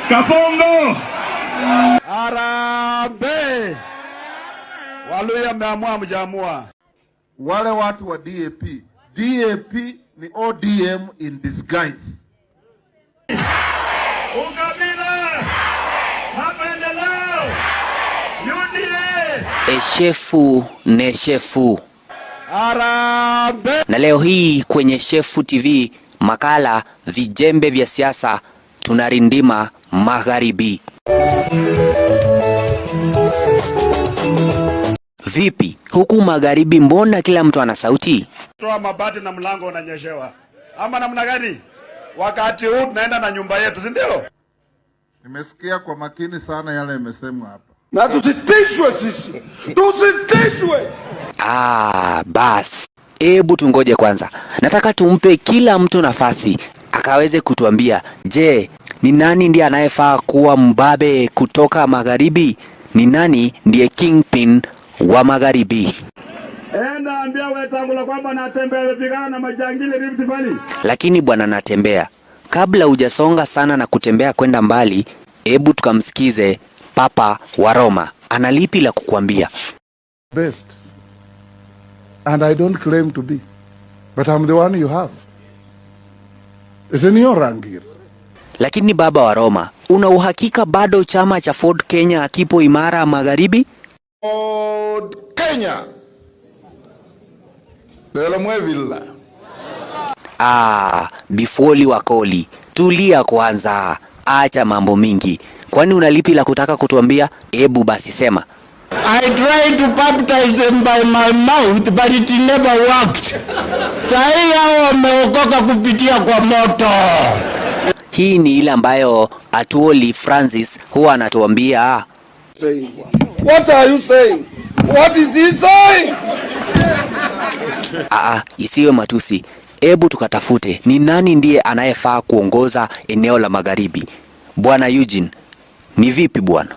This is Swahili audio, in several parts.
Kasongo. Arambe. Waluya mmeamua mjaamua. Wale watu wa DAP. DAP ni ODM in disguise. Ukabila. Mapendeleo. UDA. Shefu ne shefu. Arambe. Na leo hii kwenye Shefu TV makala vijembe vya siasa tunarindima magharibi. Vipi huku magharibi, mbona kila mtu ana sauti? Toa mabati na mlango unanyeshewa. Ama namna gani? Wakati huu tunaenda na nyumba yetu, si ndio? Nimesikia kwa makini sana yale yamesemwa hapa. Na tusitishwe sisi. Tusitishwe. Bas. Hebu tungoje kwanza. Nataka tumpe kila mtu nafasi akaweze kutuambia, je, ni nani ndiye anayefaa kuwa mbabe kutoka magharibi? Ni nani ndiye kingpin wa magharibi? Ambia Wetangula kwamba Natembeya vipigana na majangili Rift Valley. Lakini bwana Natembeya, kabla hujasonga sana na kutembea kwenda mbali, hebu tukamsikize Papa wa Roma. Analipi la kukuambia? Best. And I don't claim to be. But I'm the one you have. Isn't your rank here? Lakini baba wa Roma, una uhakika bado chama cha Ford Kenya kipo imara magharibi? Ford Kenya. Lelo mwevila. Bifoli wakoli. Tulia kwanza. Acha mambo mingi. Kwani unalipi la kutaka kutuambia? Ebu basi sema. I tried to baptize them by my mouth, but it never worked. Sahi hao wameokoka kupitia kwa moto. Hii ni ile ambayo Atuoli Francis huwa anatuambia. What are you saying? What is he saying? Isiwe matusi. Ebu tukatafute ni nani ndiye anayefaa kuongoza eneo la magharibi. Bwana Eugene, ni vipi bwana?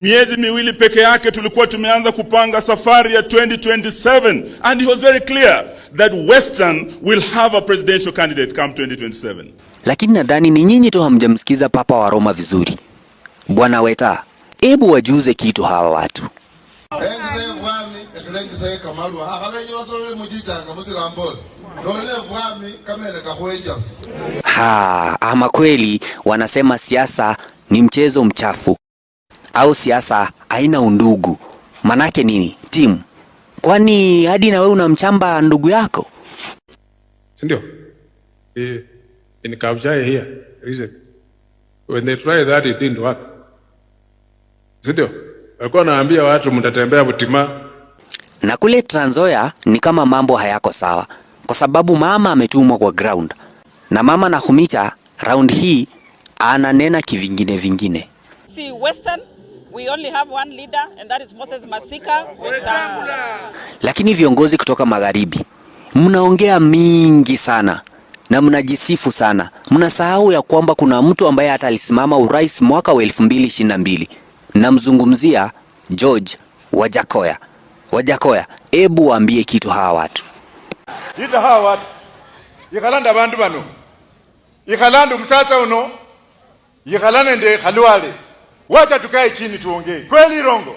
Miezi miwili peke yake tulikuwa tumeanza kupanga safari ya 2027, and he was very clear that Western will have a presidential candidate come 2027. Lakini nadhani ni nyinyi tu hamjamsikiza Papa wa Roma vizuri. Bwana Weta, ebu wajuze kitu hawa watu. Ama kweli wanasema siasa ni mchezo mchafu. Au siasa haina undugu. Manake nini? Timu. Kwani hadi na wewe unamchamba ndugu yako? Sindio? In Kabjaya here, reason. When they tried that, it didn't work. Sindio? Walikuwa naambia watu mtatembea butima. Na kule Trans Nzoia ni kama mambo hayako sawa. Kwa sababu mama ametumwa kwa ground. Na mama Nakhumicha round hii ananena kivingine vingine. See Western, we only have one leader and that is Moses Masika. Lakini viongozi kutoka magharibi mnaongea mingi sana na mnajisifu sana. Mnasahau ya kwamba kuna mtu ambaye hata alisimama urais mwaka wa 2022. Namzungumzia George Wajakoya. Wajakoya, ebu waambie kitu hawa watu. Ita hawa watu. Yikalanda bandu bano. Yikalanda msata uno. Yikalane nde khalwale. Wacha tukae chini tuongee. Kweli rongo?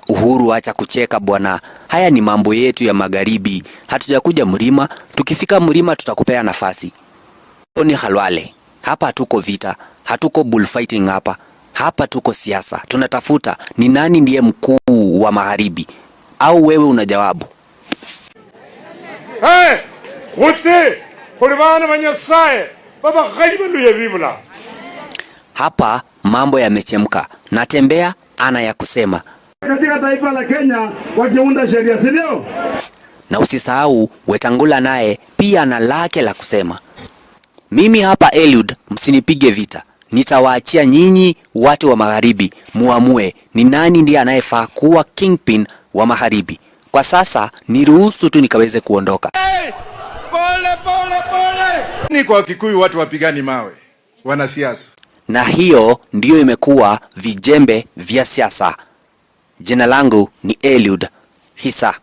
Uhuru, acha kucheka bwana. Haya ni mambo yetu ya magharibi. Hatujakuja mlima, tukifika mlima tutakupea nafasi. Ni Khalwale. Hapa hatuko vita, hatuko bullfighting hapa. Hapa tuko siasa. Tunatafuta ni nani ndiye mkuu wa magharibi. Au wewe una jawabu? Hapa mambo yamechemka. Natembeya ana ya kusema. Katika taifa la Kenya wakiunda sheria, si ndio? Na usisahau Wetangula naye pia ana lake la kusema. Mimi hapa Eliud, msinipige vita. Nitawaachia nyinyi watu wa magharibi muamue ni nani ndiye anayefaa kuwa kingpin wa magharibi. Kwa sasa niruhusu tu nikaweze kuondoka. Ni kwa Kikuyu watu wapigani mawe. Wanasiasa. Na hiyo ndiyo imekuwa vijembe vya siasa. Jina langu ni Eliud Hisa.